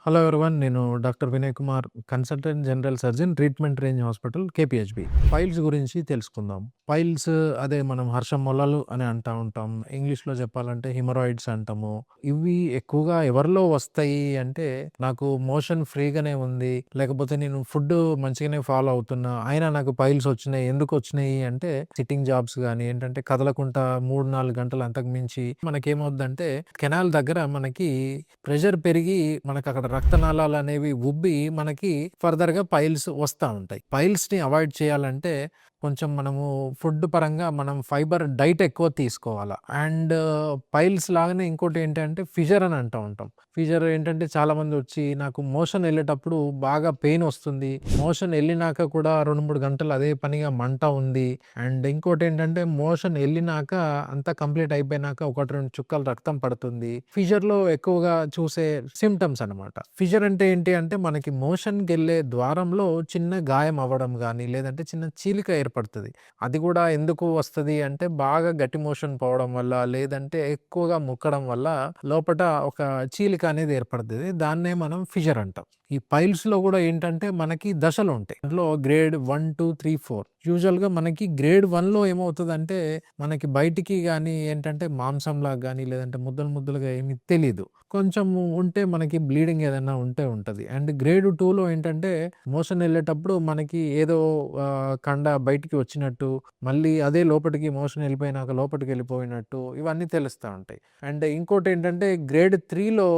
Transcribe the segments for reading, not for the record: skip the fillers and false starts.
Hello everyone. నేను doctor Vinay Kumar, consultant general surgeon, treatment range hospital KPHB. Piles గురించి తెలుసుకుందాం. Piles అదే మనం హర్షం మొలలు అని అంటా ఉంటాం. ఇంగ్లీష్‌లో చెప్పాలంటే హిమరాయిడ్స్ అంటాము. ఇవి ఎక్కువగా ఎవరిలో వస్తాయి అంటే, నాకు మోషన్ ఫ్రీగానే ఉంది, లేకపోతే నేను ఫుడ్ మంచిగానే ఫాలో అవుతున్నా, అయినా నాకు పైల్స్ వచ్చినాయి. ఎందుకొచ్చినాయి అంటే, సిట్టింగ్ జాబ్స్ గాని ఏంటంటే కదలకుంటా 3, 4 గంటలు అంతకు మించి మనకేమవుద్దంటే కెనాల్ దగ్గర మనకి ప్రెషర్ పెరిగి మనకక్కడ రక్తనాళాలనేవి ఉబ్బి మనకి ఫర్దర్‌గా పైల్స్ వస్తా ఉంటాయి. పైల్స్‌ని అవాయిడ్ చేయాలంటే కొంచెం మనము ఫుడ్ పరంగా మనం ఫైబర్ డైట్ ఎక్కువ తీసుకోవాలా. అండ్ పైల్స్ లాగానే ఇంకోటేంటంటే ఫిషర్ అని అంటా ఉంటాం. ఫిషర్ ఏంటంటే చాలామంది వచ్చి నాకు మోషన్ ఎళ్ళేటప్పుడు బాగా పెయిన్ వస్తుంది. మోషన్ ఎళ్ళినాక కూడా 2, 3 గంటలు అదే పనిగా మంట ఉంది. అండ్ ఇంకోటేంటంటే మోషన్ ఎళ్ళినాక అంతా కంప్లీట్ అయిపోయినాక 1, 2 చుక్కలు రక్తం పడుతుంది. ఫిషర్‌లో ఎక్కువగా చూసే సింప్టమ్స్ అనమాట. ఫిషర్ అంటే ఏంటి అంటే మనకి మోషన్‌కెళ్ళే ద్వారంలో చిన్న గాయం అవ్వడం గాని, లేదంటే చిన్న చీలిక ఏర్పడతది. అది కూడా ఎందుకు వస్తది అంటే బాగా గట్టి మోషన్ పోవడం వల్ల, లేదంటే ఎక్కువగా ముక్కడం వల్ల లోపట ఒక చీలిక అనేది ఏర్పడతది. దాన్నే మనం ఫిషర్ అంటాం. ఈ పైల్స్‌లో కూడా ఏంటంటే మనకి దశలుంటాయి. అందులో గ్రేడ్ 1, 2, 3, 4 యూజువల్‌గా మనకి గ్రేడ్ 1లో ఏమవుతదంటే మనకి బయటికి గాని ఏంటంటే మాంసంలాగా గాని, లేదంటే ముద్దలు ముద్దలుగా ఏమి తెలీదు. కొంచెం ఉంటే మనకి బ్లీడింగ్ ఏదైనా ఉంటే ఉంటది. అండ్ గ్రేడ్ 2లో ఏంటంటే మోషన్ ఎళ్ళేటప్పుడు మనకి ఏదో కండ బయటికి వచ్చినట్టు, మళ్ళీ అదే లోపటికి మోషన్ ఎళ్ళిపోయినాక లోపటికెళ్ళిపోయినట్టు ఇవన్నీ తెలుస్తా ఉంటాయి. అండ్ ఇంకోటేంటంటే గ్రేడ్ 3లో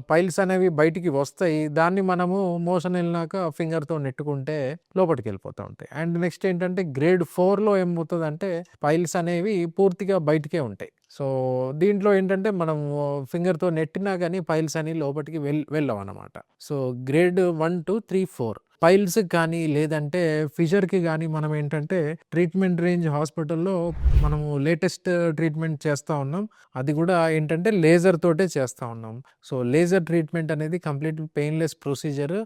పైల్స్ అనేవి బయటికి వస్తాయి. దాన్ని మనము మోషన్ ఎళ్ళినాక ఫింగర్‌తో నెట్టుకుంటే లోపటికెళ్ళిపోతా ఉంటాయి. అండ్ నెక్స్ట్ ఏంటంటే గ్రేడ్ 4లో ఏమవుతదంటే పైల్స్ అనేవి పూర్తిగా బయటికే ఉంటాయి. సో, దీంట్లో ఏంటంటే మనము ఫింగర్‌తో నెట్టినా గాని పైల్స్ అనేవి లోపటికి వెళ్ళవనమాట. సో, గ్రేడ్ 1, 2, 3, 4 పైల్స్‌కి కానీ, లేదంటే ఫిషర్‌కి గానీ మనం ఏంటంటే ట్రీట్మెంట్ రేంజ్ హాస్పిటల్‌లో మనము లేటెస్ట్ ట్రీట్మెంట్ చేస్తా ఉన్నాం. అది గూడా ఏంటంటే లేజర్ తోటే చేస్తా ఉన్నాం. సో, లేజర్ ట్రీట్మెంట్ అనేది కంప్లీట్ పెయిన్‌లెస్ ప్రొసీజర్.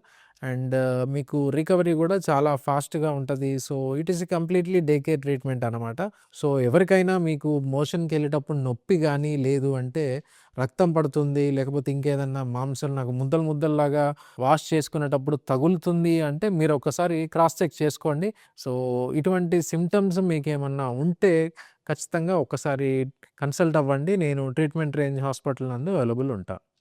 అండ్ మీకు రికవరీ గూడా చాలా ఫాస్ట్‌గా ఉంటది. So, it is completely day care treatment అనమాట. సో, ఎవరికైనా మీకు మోషన్‌కెళ్ళేటప్పుడు నొప్పి గానీ, లేదు అంటే రక్తం పడుతుంది, లేకపోతే ఇంకేదన్నా మాంసం నాకు ముద్దలు ముద్దల్లాగా వాష్ చేసుకునేటప్పుడు తగులుతుంది అంటే మీరు ఒకసారి క్రాస్ చెక్ చేసుకోండి. సో, ఇటువంటి సింప్టమ్స్ మీకేమన్నా ఉంటే ఖచ్చితంగా ఒకసారి కన్సల్ట్ అవ్వండి. నేను ట్రీట్మెంట్ రేంజ్ హాస్పిటల్ నందు అవైలబుల్ ఉంటా.